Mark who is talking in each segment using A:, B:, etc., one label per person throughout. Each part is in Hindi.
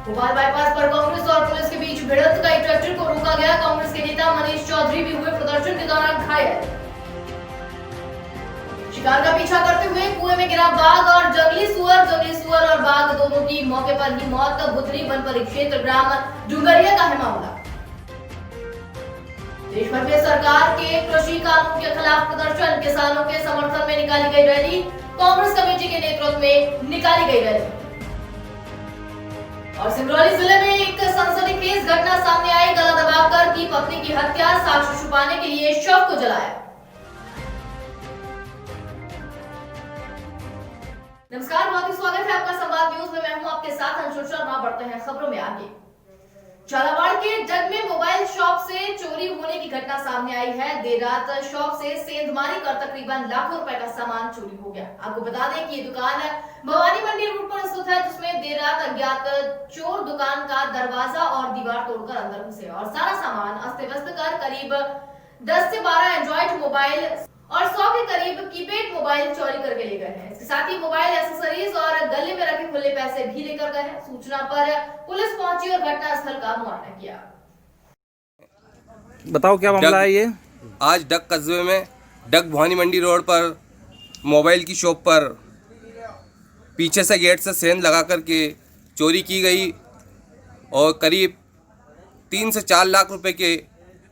A: भोपाल बाईपास पर कांग्रेस और पुलिस के बीच भिड़ंत, कई ट्रैक्टर को रोका गया। कांग्रेस के नेता मनीष चौधरी भी हुए प्रदर्शन के दौरान घायल। शिकार का पीछा करते हुए कुएं में गिरा बाघ और जंगली सुअर और बाघ दोनों की मौके पर ही मौत। बुधनी वन परिक्षेत्र ग्राम डुंगरिया का है मामला। देश भर में सरकार के कृषि कानून के खिलाफ प्रदर्शन, किसानों के समर्थन में निकाली गई रैली। कांग्रेस कमेटी के नेतृत्व में निकाली गई रैली। और सिंगरौली जिले में एक सनसनीखेज घटना सामने आई। गला दबाकर की पत्नी की हत्या, साक्ष्य छुपाने के लिए शव को जलाया। नमस्कार, बहुत ही स्वागत है आपका संवाद न्यूज में। मैं हूं आपके साथ अंशु शर्मा। बढ़ते हैं खबरों में आगे। झालावाड़ के जग में मोबाइल शॉप से चोरी होने की घटना सामने आई है। देर रात शॉप से सेंधमारी कर तकरीबन लाखों रुपए का सामान चोरी हो गया। आपको बता दें कि ये दुकान भवानी मंडी रोड पर स्थित है, जिसमें देर रात अज्ञात चोर दुकान का दरवाजा और दीवार तोड़कर अंदर घुसे और सारा सामान अस्त व्यस्त कर करीब 10 से 12 एंड्रॉइड मोबाइल और 100 के करीब कीपैड मोबाइल चोरी करके ले गए हैं। इसके साथ ही मोबाइल एक्सेसरीज और गले में रखे खुले पैसे भी लेकर गए हैं। सूचना पर पुलिस पहुंची और घटनास्थल का मुआयना किया।
B: बताओ क्या मामला है ये?
C: आज डग कस्बे में डग भवानी मंडी रोड पर मोबाइल की शॉप पर पीछे से गेट से सेंध लगा करके चोरी की गई और करीब 3 से 4 लाख रुपए के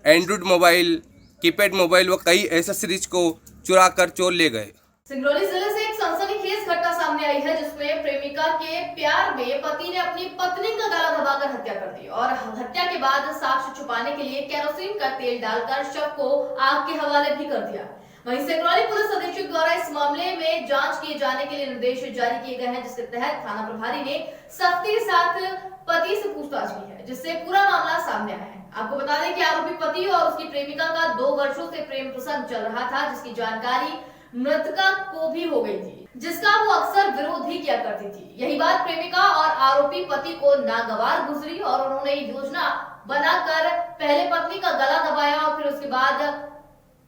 C: एंड्रॉइड मोबाइल, कीपैड मोबाइल व कई एक्सेसरीज को चुरा कर चोर ले गए।
A: सिंगरौली जिले से एक सनसनीखेज घटना सामने आई है, जिसमें प्रेमिका के प्यार में पति ने अपनी पत्नी का गला दबाकर हत्या कर दी और हत्या के बाद साक्ष्य छुपाने के लिए केरोसिन का तेल डालकर शव को आग के हवाले भी कर दिया। वहीं सिंगरौली पुलिस अधीक्षक द्वारा इस मामले में जांच किए जाने के लिए निर्देश जारी किए गए हैं, जिसके तहत थाना प्रभारी ने सख्ती के साथ पति से पूछताछ की है, जिससे पूरा मामला सामने आया है। आपको बता दें कि आरोपी पति और उसकी प्रेमिका का 2 वर्षों से प्रेम प्रसंग चल रहा था, जिसकी जानकारी मृतका को भी हो गई थी, जिसका वो अक्सर विरोध भी किया करती थी। यही बात प्रेमिका और आरोपी पति को नागवार गुजरी और उन्होंने योजना बनाकर पहले पत्नी का गला दबाया और फिर उसके बाद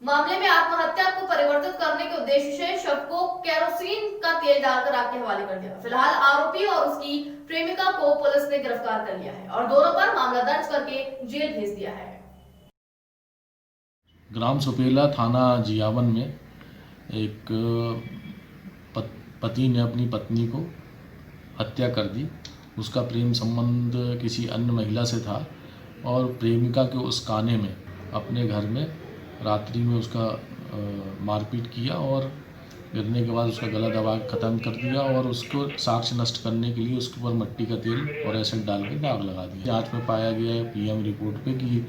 A: मामले में आत्महत्या को परिवर्तित करने के उद्देश्य से शव को केरोसिन का तेल डालकर आग के हवाले कर दिया। फिलहाल आरोपी और उसकी प्रेमिका को पुलिस ने गिरफ्तार कर लिया है और दोनों पर मामला दर्ज करके जेल भेज दिया है।
D: ग्राम सुपेला थाना जियावन में एक पति ने अपनी पत्नी को हत्या कर दी। उसका प्रेम संबंध किसी अन्य महिला से था और प्रेमिका के उस काने में अपने घर में रात्रि में उसका मारपीट किया और गिरने के बाद उसका गला दबा ख़त्म कर दिया और उसको साक्ष्य नष्ट करने के लिए उसके ऊपर मिट्टी का तेल और एसिड डाल के आग लगा दी। जांच में पाया गया है पीएम रिपोर्ट पे कि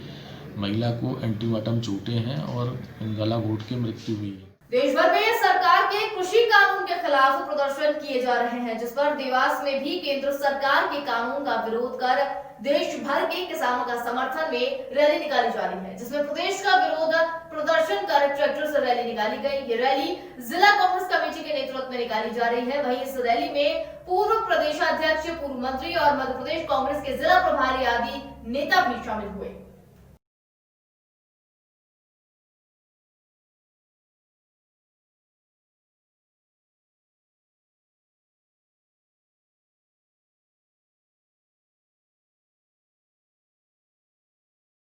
D: महिला को एंटीमार्टम चोटें हैं और गला घोट के मृत्यु हुई है।
A: देश भर में सरकार के कृषि कानून के खिलाफ प्रदर्शन किए जा रहे हैं, जिस पर देवास में भी केंद्र सरकार के कानून का विरोध कर देश भर के किसानों का समर्थन में रैली निकाली जा रही है, जिसमें प्रदेश का विरोध प्रदर्शन कर ट्रैक्टर से रैली निकाली गई। ये रैली जिला कांग्रेस कमेटी के नेतृत्व में निकाली जा रही है। वहीं इस रैली में पूर्व प्रदेशाध्यक्ष, पूर्व मंत्री और मध्य प्रदेश कांग्रेस के जिला प्रभारी आदि नेता भी शामिल हुए।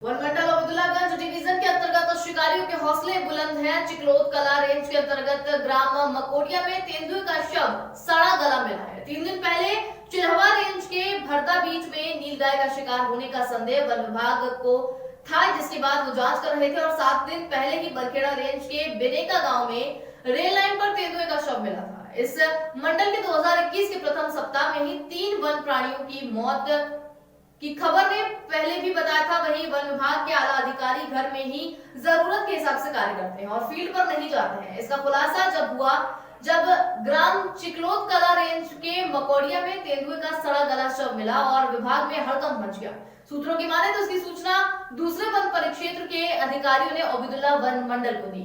A: वनमंडल अब्दुल्लागंज डिवीजन के अंतर्गत शिकारियों के हौसले बुलंद हैं। चिकलोद कला रेंज के अंतर्गत ग्राम मकोडिया में तेंदुए का शव सड़ा गला मिला है। 3 दिन पहले चिल्हवा रेंज के भरता बीच में नीलगाय का शिकार होने का संदेह वन विभाग को था, जिसके बाद वो जांच कर रहे थे और 7 दिन पहले ही बरखेड़ा रेंज के बेनेका गांव में रेल लाइन पर तेंदुए का शव मिला था। इस मंडल के 2021 के प्रथम सप्ताह में ही 3 वन प्राणियों की मौत की खबर ने पहले भी बताया था। वहीं वन विभाग के आला अधिकारी घर में ही जरूरत के हिसाब से कार्य करते हैं और फील्ड पर नहीं जाते हैं। इसका खुलासा जब हुआ जब ग्राम चिकलोद कला रेंज के मकोडिया में तेंदुए का सड़ा गला शव मिला और विभाग में हड़कंप मच गया। सूत्रों की माने तो इसकी सूचना दूसरे वन परिक्षेत्र के अधिकारियों ने ओबिदुल्ला वन मंडल को दी।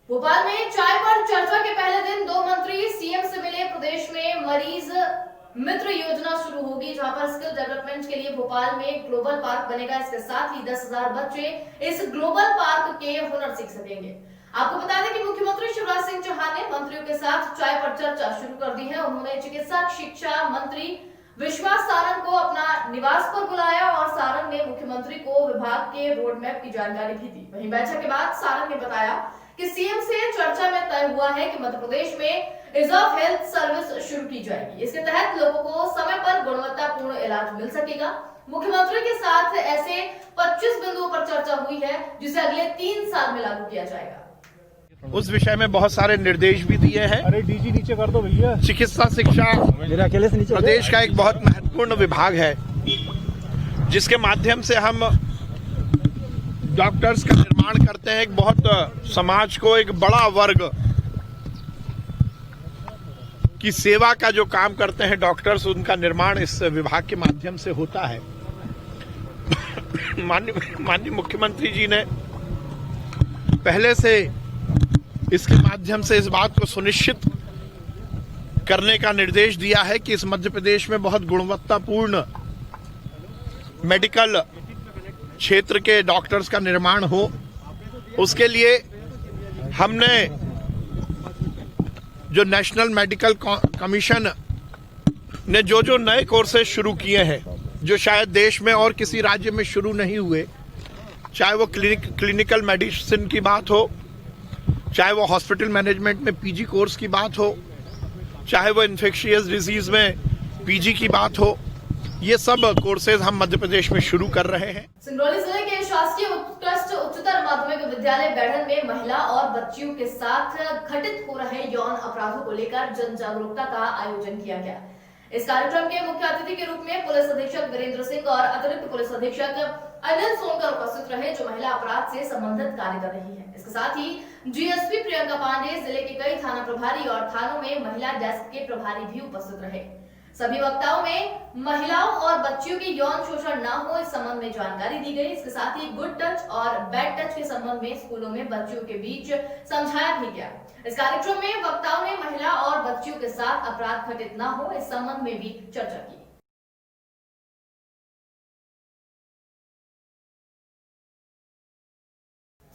A: भोपाल में चाय पर चर्चा के पहले दिन 2 मंत्री सीएम से मिले। प्रदेश में मरीज मित्र योजना शुरू होगी, जहां पर स्किल डेवलपमेंट के लिए भोपाल में ग्लोबल पार्क बनेगा। इसके साथ ही 10,000 बच्चे इस ग्लोबल पार्क के हुनर सीख सकेंगे। आपको बता दें कि मुख्यमंत्री शिवराज सिंह चौहान ने मंत्रियों के साथ चाय पर चर्चा शुरू कर दी है। उन्होंने चिकित्सा शिक्षा मंत्री विश्वास सारंग को अपना निवास पर बुलाया और सारंग ने मुख्यमंत्री को विभाग के रोड मैप की जानकारी भी दी। वहीं बैठक के बाद सारंग ने बताया कि सीएम से चर्चा में तय हुआ है कि मध्य प्रदेश में ईज ऑफ हेल्थ सर्विस शुरू की जाएगी। इसके तहत लोगों को समय पर गुणवत्तापूर्ण इलाज मिल सकेगा। मुख्यमंत्री के साथ ऐसे 25 बिंदुओं पर चर्चा हुई है जिसे अगले 3 साल में लागू किया जाएगा।
B: उस विषय में बहुत सारे निर्देश भी दिए हैं।
E: अरे डीजी नीचे कर दो भैया।
B: चिकित्सा शिक्षा
E: मेरे अकेले से नीचे
B: प्रदेश का एक बहुत महत्वपूर्ण विभाग है, जिसके माध्यम से हम डॉक्टर्स का निर्माण करते हैं। एक बहुत समाज को एक बड़ा वर्ग की सेवा का जो काम करते हैं डॉक्टर्स, उनका निर्माण इस विभाग के माध्यम से होता है। माननीय मुख्यमंत्री जी ने पहले से इसके माध्यम से इस बात को सुनिश्चित करने का निर्देश दिया है कि इस मध्य प्रदेश में बहुत गुणवत्तापूर्ण मेडिकल क्षेत्र के डॉक्टर्स का निर्माण हो। उसके लिए हमने जो नेशनल मेडिकल कमीशन ने जो नए कोर्सेज शुरू किए हैं, जो शायद देश में और किसी राज्य में शुरू नहीं हुए, चाहे वो क्लिनिकल मेडिसिन की बात हो, चाहे वो हॉस्पिटल मैनेजमेंट में पीजी कोर्स की बात हो, चाहे वो इन्फेक्शियस डिजीज में पीजी की बात हो, ये सब कोर्सेज हम मध्य प्रदेश में शुरू कर रहे हैं।
A: सिंगरौली जिले के शासकीय उत्कृष्ट उच्चतर माध्यमिक विद्यालय बैढ़न में महिला और बच्चियों के साथ घटित हो रहे यौन अपराधों को लेकर जन जागरूकता का आयोजन किया गया। इस कार्यक्रम के मुख्य अतिथि के रूप में पुलिस अधीक्षक वीरेंद्र सिंह और अतिरिक्त पुलिस अधीक्षक अनिल सोनकर उपस्थित रहे, जो महिला अपराध से संबंधित कार्य कर रही है। इसके साथ ही जीएसपी प्रियंका पांडे, जिले के कई थाना प्रभारी और थानों में महिला डेस्क के प्रभारी भी उपस्थित रहे। सभी वक्ताओं में महिलाओं और बच्चियों की यौन शोषण न हो, इस संबंध में जानकारी दी गई। इसके साथ ही गुड टच और बैड टच के संबंध में स्कूलों में बच्चियों के बीच समझाया भी गया। इस कार्यक्रम में वक्ताओं ने महिला और बच्चियों के साथ अपराध घटित न हो, इस संबंध में भी चर्चा की।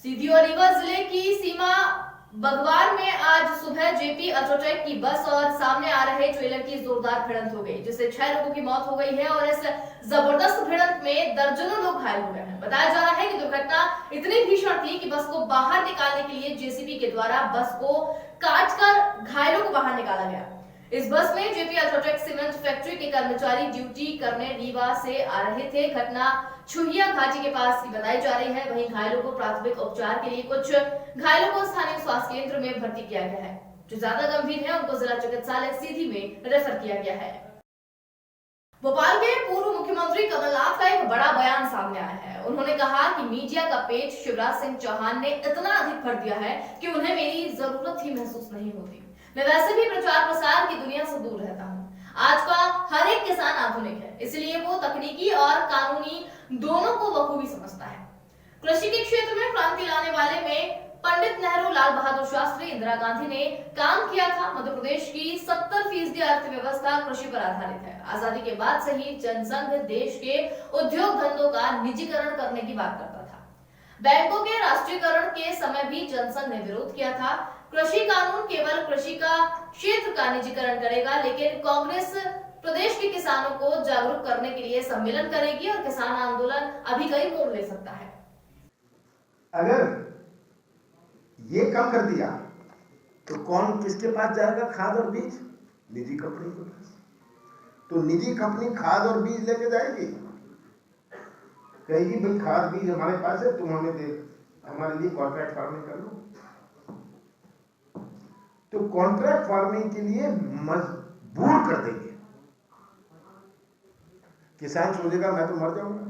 A: सीधी और रीवा जिले की सीमा बगवार में आज सुबह जेपी अल्ट्राटेक की बस और सामने आ रहे ट्रेलर की जोरदार भिड़ंत हो गई, जिससे 6 लोगों की मौत हो गई है और इस जबरदस्त भिड़ंत में दर्जनों लोग घायल हो गए हैं। बताया जा रहा है कि दुर्घटना इतनी भीषण थी कि बस को बाहर निकालने के लिए जेसीबी के द्वारा बस को काटकर घायलों को बाहर निकाला गया। इस बस में जेपी अल्ट्राटेक सीमेंट फैक्ट्री के कर्मचारी ड्यूटी करने रीवा से आ रहे थे। घटना छुहिया घाटी के पास की बताई जा रही है। वहीं घायलों को प्राथमिक उपचार के लिए कुछ घायलों को स्थानीय स्वास्थ्य केंद्र में भर्ती किया गया है। जो ज्यादा गंभीर है उनको जिला चिकित्सालय सीधी में रेफर किया गया है। भोपाल के पूर्व मुख्यमंत्री कमलनाथ का एक बड़ा बयान सामने आया है। उन्होंने कहा कि मीडिया का पेट शिवराज सिंह चौहान ने इतना अधिक भर दिया है कि उन्हें मेरी जरूरत ही महसूस नहीं होती। मैं वैसे भी प्रचार प्रसार की दुनिया से दूर रहता हूँ। आज का हर एक किसान आधुनिक है, इसलिए वो तकनीकी और कानूनी दोनों को बखूबी समझता है। कृषि के क्षेत्र में क्रांति लाने वाले में पंडित नेहरू, लाल बहादुर शास्त्री, इंदिरा गांधी ने काम किया था। मध्य प्रदेश की 70% अर्थव्यवस्था कृषि पर आधारित है। आजादी के बाद से ही जनसंघ देश के उद्योग धंधों का निजीकरण करने की बात करता था। बैंकों के राष्ट्रीयकरण के समय भी जनसंघ ने विरोध किया था। कृषि कानून केवल कृषि का क्षेत्र का निजीकरण करेगा, लेकिन कांग्रेस प्रदेश के किसानों को जागरूक करने के लिए सम्मेलन करेगी और किसान आंदोलन अभी कई मोड़ ले सकता है।
F: अगर ये कम कर दिया तो कौन किसके पास जाएगा? खाद और बीज निजी कंपनी के पास। तो निजी कंपनी खाद और बीज लेके जाएगी, कहेगी भाई खाद बीज हमारे पास है, तुम हमें दे, हमारे लिए कॉन्ट्रैक्ट फार्मिंग कर लो। तो कॉन्ट्रैक्ट फार्मिंग के लिए मजबूर कर देंगे। किसान सोचेगा मैं तो मर जाऊंगा।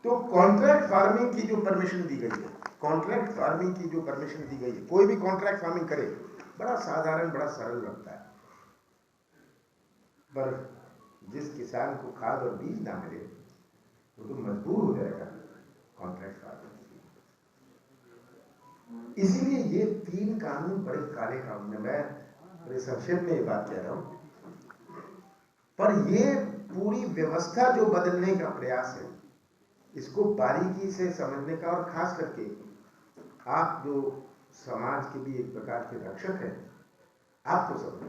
F: तो कॉन्ट्रैक्ट फार्मिंग की जो परमिशन दी गई है, कॉन्ट्रैक्ट फार्मिंग की जो परमिशन दी गई है, कोई भी कॉन्ट्रैक्ट फार्मिंग करे, बड़ा साधारण, बड़ा सरल लगता है, पर जिस किसान को खाद और बीज ना मिले वो तो मजबूर हो जाएगा कॉन्ट्रैक्ट फार्मिंग। इसीलिए ये 3 कानून बड़े काले कानून है। मैं बड़े संक्षेप में ये बात कह रहा हूं, पर ये पूरी व्यवस्था जो बदलने का प्रयास है, इसको बारीकी से समझने का, और खास करके आप जो समाज के भी एक प्रकार के रक्षक हैं, आपको समझना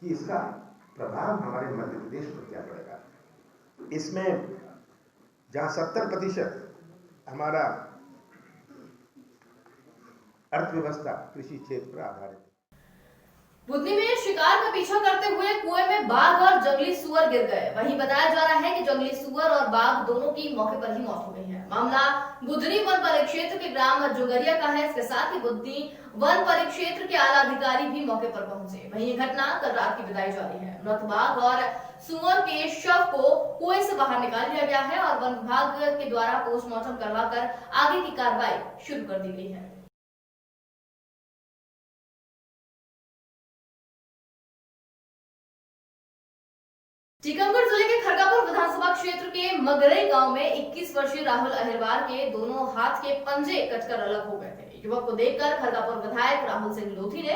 F: कि इसका प्रभाव हमारे मध्य प्रदेश पर क्या पड़ेगा। इसमें जहां 70% हमारा अर्थव्यवस्था कृषि क्षेत्र पर आधारित है।
A: बुधनी में शिकार का पीछा करते हुए कुएं में बाघ और जंगली सुअर गिर गए। वहीं बताया जा रहा है कि जंगली सुअर और बाघ दोनों की मौके पर ही मौत हो गई है। मामला बुधनी वन परिक्षेत्र के ग्राम जुगरिया का है। इसके साथ ही बुधनी वन परिक्षेत्र के आला अधिकारी भी मौके पर पहुंचे। वहीं ये घटना कल रात की बताई जा रही है। मृत बाघ और सुअर के शव को कुएं से बाहर निकाल लिया गया है और वन विभाग के द्वारा पोस्टमार्टम करवाकर आगे की कार्रवाई शुरू कर दी गई है। टीकमगढ़ जिले के खरगापुर विधानसभा क्षेत्र के मगरई गांव में 21 वर्षीय राहुल अहिरवार के दोनों हाथ के पंजे कटकर अलग हो गए थे। युवक को देखकर खरगापुर विधायक राहुल सिंह लोधी ने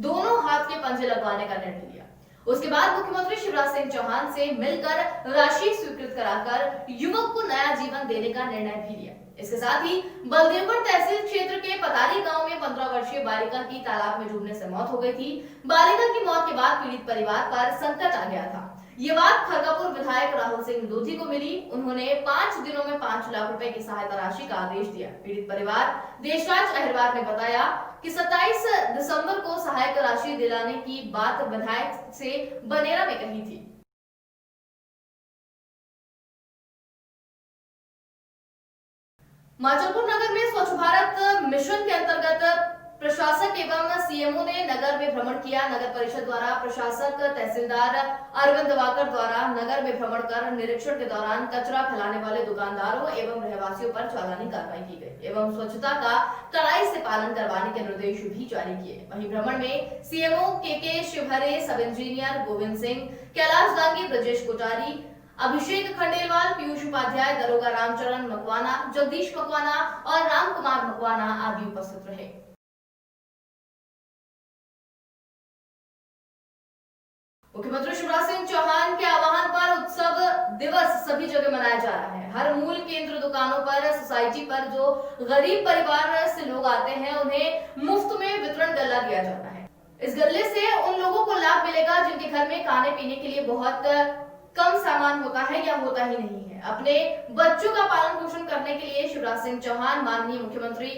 A: दोनों हाथ के पंजे लगवाने का निर्णय लिया। उसके बाद मुख्यमंत्री शिवराज सिंह चौहान से मिलकर राशि स्वीकृत कराकर युवक को नया जीवन देने का निर्णय भी लिया। इसके साथ ही बलदेवगढ़ तहसील क्षेत्र के पतारी गांव में 15 वर्षीय बालिका की तालाब में डूबने से मौत हो गई थी। बालिका की मौत के बाद पीड़ित परिवार पर संकट आ गया था। ये बात खरगापुर विधायक राहुल सिंह लोधी को मिली। उन्होंने 5 दिनों में 5 लाख रुपए की सहायता राशि का आदेश दिया। पीड़ित परिवार देशराज अहिरवार ने बताया कि 27 दिसंबर को सहायता राशि दिलाने की बात विधायक से बनेरा में कही थी। माचलपुर नगर में स्वच्छ भारत मिशन के अंतर्गत प्रशासक एवं सीएमओ ने नगर में भ्रमण किया। नगर परिषद द्वारा प्रशासक तहसीलदार अरविंद दिवाकर द्वारा नगर में भ्रमण कर निरीक्षण के दौरान कचरा फैलाने वाले दुकानदारों एवं रहवासियों पर चालानी कार्रवाई की गई एवं स्वच्छता का कड़ाई से पालन करवाने के निर्देश भी जारी किए। वहीं भ्रमण में सीएमओ के शिवहरे, सब इंजीनियर गोविंद सिंह, कैलाश दांगी, ब्रजेश कोटारी, अभिषेक खंडेलवाल, पीयूष उपाध्याय, दरोगा रामचरण मकवाना, जगदीश मकवाना और राम कुमार मकवाना आदि उपस्थित रहे। मुख्यमंत्री शिवराज सिंह चौहान के आह्वान पर उत्सव दिवस सभी जगह मनाया जा रहा है। हर मूल केंद्र दुकानों पर, सोसाइटी पर जो गरीब परिवार से लोग आते हैं उन्हें मुफ्त में वितरण गल्ला दिया जाता है। इस गल्ले से उन लोगों को लाभ मिलेगा जिनके घर में खाने पीने के लिए बहुत कम सामान होता है या होता ही नहीं है। अपने बच्चों का पालन पोषण करने के लिए शिवराज सिंह चौहान माननीय मुख्यमंत्री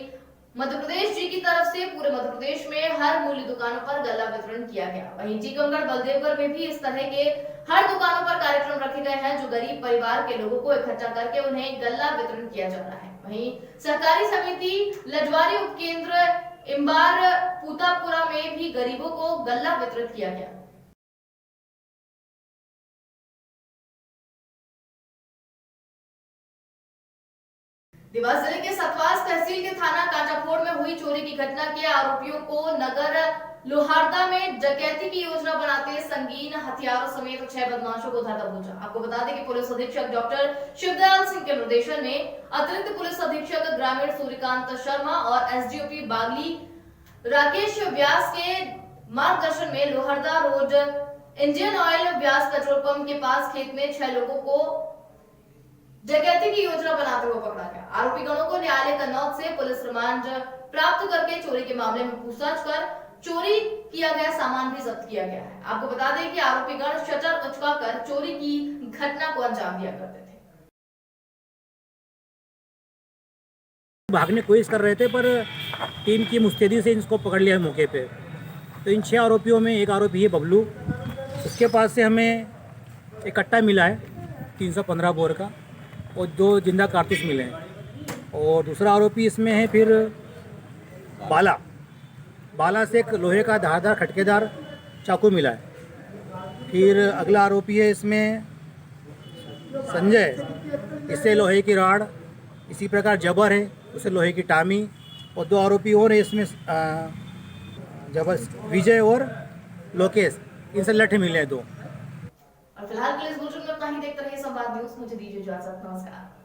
A: मध्य प्रदेश जी की तरफ से पूरे मध्य प्रदेश में हर मूल्य दुकानों पर गल्ला वितरण किया गया। वहीं टीकमगढ़, बलदेवगढ़ में भी इस तरह के हर दुकानों पर कार्यक्रम रखे गए हैं जो गरीब परिवार के लोगों को इकट्ठा करके उन्हें गल्ला वितरण किया जा रहा है। वहीं सहकारी समिति लजवारी उपकेंद्र इम्बार पूतापुरा में भी गरीबों को गल्ला वितरित किया गया। देवास जिले के सतवास तहसील के थाना कांटाफोड़ में हुई चोरी की घटना के आरोपियों को नगर लोहारदा में डकैती की योजना बनाते संगीन हथियारों समेत 6 बदमाशों को धर दबोचा। आपको बता दें कि पुलिस अधीक्षक डॉक्टर शिवदयाल सिंह के निर्देशन में अतिरिक्त पुलिस अधीक्षक ग्रामीण सूर्यकांत शर्मा और एसडीओपी बागली राकेश व्यास के मार्गदर्शन में लोहारदा रोड इंडियन ऑयल व्यास पेट्रोल पंप के पास खेत में 6 लोगों को डकैती की योजना बनाते हुए पकड़ा गया। आरोपी गणों को न्यायालय कन्नौज से पुलिस रिमांड प्राप्त करके चोरी के मामले में पूछताछ कर चोरी किया गया सामान भी जब्त किया गया है। आपको बता दें कि आरोपी गण शटर उचकाकर चोरी की घटना को अंजाम दिया करते थे।
E: भागने की कोशिश कर रहे थे पर टीम की मुस्तैदी से इनको पकड़ लिया मौके पे। तो इन 6 आरोपियों में एक आरोपी है बबलू, उसके पास से हमें एक कट्टा मिला है 315 बोर का और 2 जिंदा कारतूस मिले हैं। और दूसरा आरोपी इसमें है फिर बाला से एक लोहे का धारदार खटकेदार चाकू मिला है। फिर अगला आरोपी है इसमें संजय, इससे लोहे की राड, इसी प्रकार जबर है उसे लोहे की टामी, और 2 आरोपी और है इसमें जबर विजय और लोकेश, इनसे लठे मिले हैं 2।
A: और फिलहाल के लिए इस बुलेटिन में इतना ही। देखते रहिए संवाद न्यूज। मुझे दीजिए इजाजत। नमस्कार।